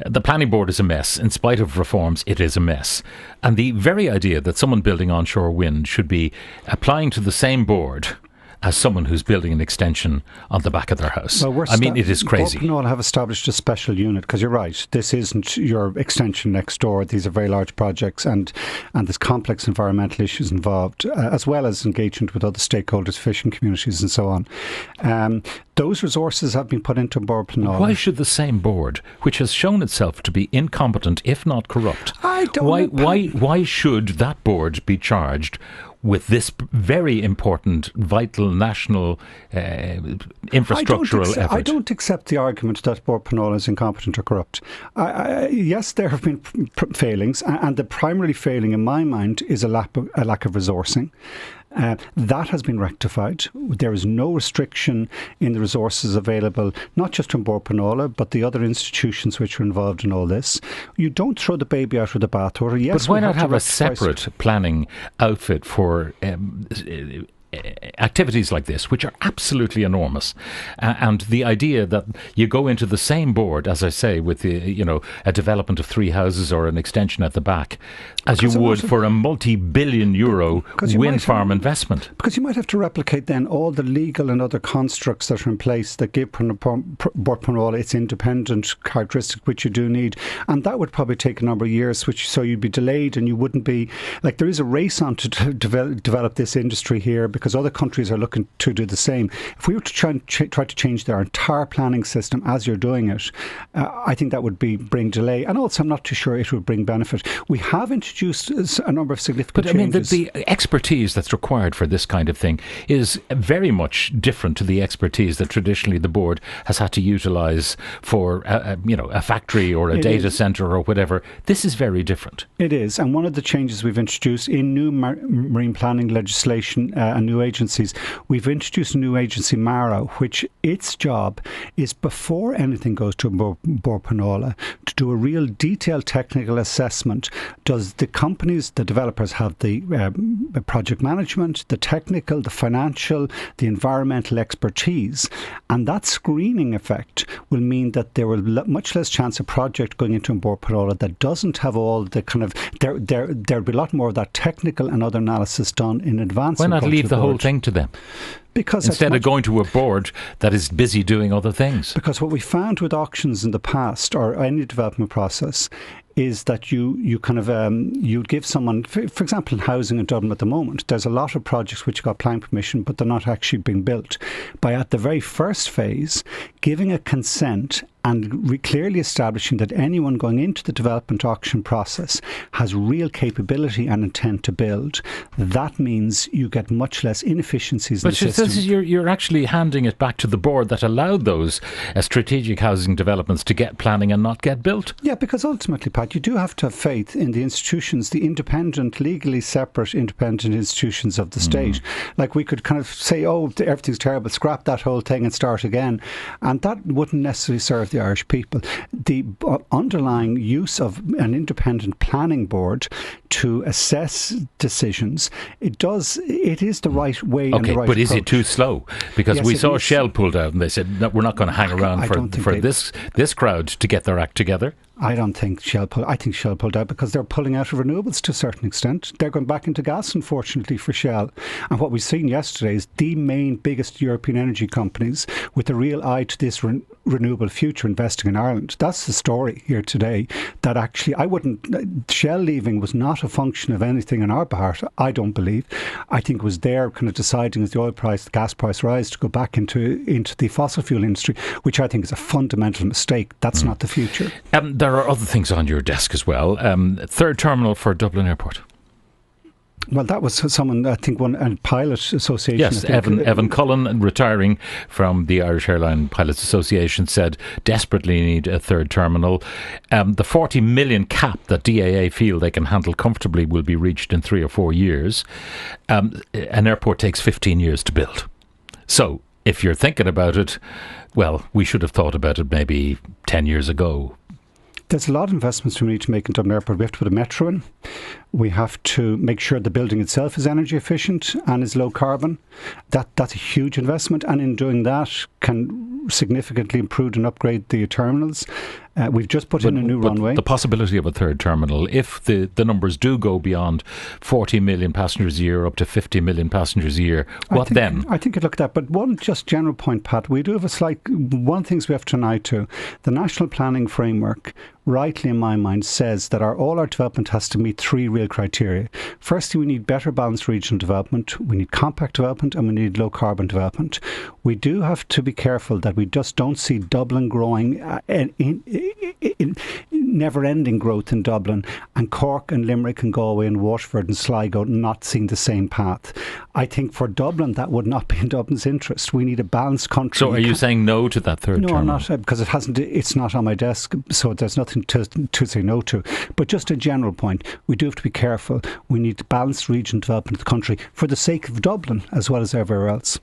The planning board is a mess. In spite of reforms, it is a mess. And the very idea that someone building onshore wind should be applying to the same board as someone who's building an extension on the back of their house. Well, it is crazy. Bord Pleanála have established a special unit, because you're right, this isn't your extension next door. These are very large projects, and there's complex environmental issues involved, as well as engagement with other stakeholders, fishing communities and so on. Those resources have been put into An Bord Pleanála. Why should the same board, which has shown itself to be incompetent, if not corrupt, why should that board be charged with this very important, vital national infrastructural effort? I don't accept the argument that Bord Pleanála is incompetent or corrupt. Yes, there have been failings, and the primary failing in my mind is a lack of resourcing. That has been rectified. There is no restriction in the resources available, not just from Bord Pleanála, but the other institutions which are involved in all this. You don't throw the baby out with the bathwater. Yes, but why not have a separate planning outfit for activities like this, which are absolutely enormous, and the idea that you go into the same board, as I say, with a development of 3 houses or an extension at the back, as you would for a multi-billion euro wind farm investment. Because you might have to replicate then all the legal and other constructs that are in place that give Bord Pleanála its independent characteristic, which you do need, and that would probably take a number of years, so you'd be delayed, and you wouldn't be like, there is a race on to develop this industry here, because other countries are looking to do the same. If we were to try to change their entire planning system as you're doing it, I think that would bring delay, and also I'm not too sure it would bring benefit. We have introduced a number of significant changes. But the expertise that's required for this kind of thing is very much different to the expertise that traditionally the board has had to utilise for a factory or a data centre or whatever. This is very different. It is, and one of the changes we've introduced in new marine planning legislation and new agencies, we've introduced a new agency, MARA, which its job is, before anything goes to Bord Pleanála, to do a real detailed technical assessment. Does the companies, the developers, have the project management, the technical, the financial, the environmental expertise? And that screening effect will mean that there will be much less chance of project going into An Bord Pleanála that doesn't have all the kind of, there'll be a lot more of that technical and other analysis done in advance. Why not leave the whole thing to them? Because instead of going to a board that is busy doing other things. Because what we found with auctions in the past, or any development process, is that you kind of you'd give someone, for example, in housing in Dublin at the moment, there's a lot of projects which got planning permission, but they're not actually being built. By at the very first phase, giving a consent and clearly establishing that anyone going into the development auction process has real capability and intent to build, that means you get much less inefficiencies in the system. But you're actually handing it back to the board that allowed those strategic housing developments to get planning and not get built. Yeah, because ultimately, Pat, you do have to have faith in the institutions, the independent, legally separate independent institutions of the state. Like, we could kind of say, oh, everything's terrible, scrap that whole thing and start again. And that wouldn't necessarily serve the Irish people. The underlying use of an independent planning board to assess decisions, it is the right way and the right but approach. Is it too slow? Because we saw Shell pulled out and they said, no, we're not going to hang around for this crowd to get their act together. I don't think Shell pulled. I think Shell pulled out because they're pulling out of renewables to a certain extent. They're going back into gas, unfortunately, for Shell. And what we've seen yesterday is the main biggest European energy companies, with a real eye to this renewable future, investing in Ireland. That's the story here today. That actually, Shell leaving was not a function of anything on our behalf, I don't believe. I think it was their kind of deciding, as the oil price, the gas price rise, to go back into the fossil fuel industry, which I think is a fundamental mistake. That's not the future. There are other things on your desk as well. Third terminal for Dublin Airport. Well, that was someone, I think, a pilot association. Yes, Evan Cullen, retiring from the Irish Airline Pilots Association, said desperately need a third terminal. The 40 million cap that DAA feel they can handle comfortably will be reached in 3 or 4 years. An airport takes 15 years to build. So, if you're thinking about it, well, we should have thought about it maybe 10 years ago. There's a lot of investments we need to make in Dublin Airport. We have to put a metro in. We have to make sure the building itself is energy efficient and is low carbon. That's a huge investment, and in doing that can significantly improve and upgrade the terminals. We've just put in a new runway. The possibility of a third terminal, if the numbers do go beyond 40 million passengers a year up to 50 million passengers a year, then? I think you'd look at that. But one just general point, Pat, we do have one of the things we have to an eye to. The National Planning Framework, rightly in my mind, says that all our development has to meet three real criteria. Firstly, we need better balanced regional development, we need compact development, and we need low carbon development. We do have to be careful that we just don't see Dublin growing in never-ending growth in Dublin, and Cork and Limerick and Galway and Waterford and Sligo not seeing the same path. I think for Dublin that would not be in Dublin's interest. We need a balanced country. So are you saying no to that third terminal? No, I'm not, because it's not on my desk, so there's nothing to say no to. But just a general point, we do have to be careful. We need balanced regional development of the country for the sake of Dublin as well as everywhere else.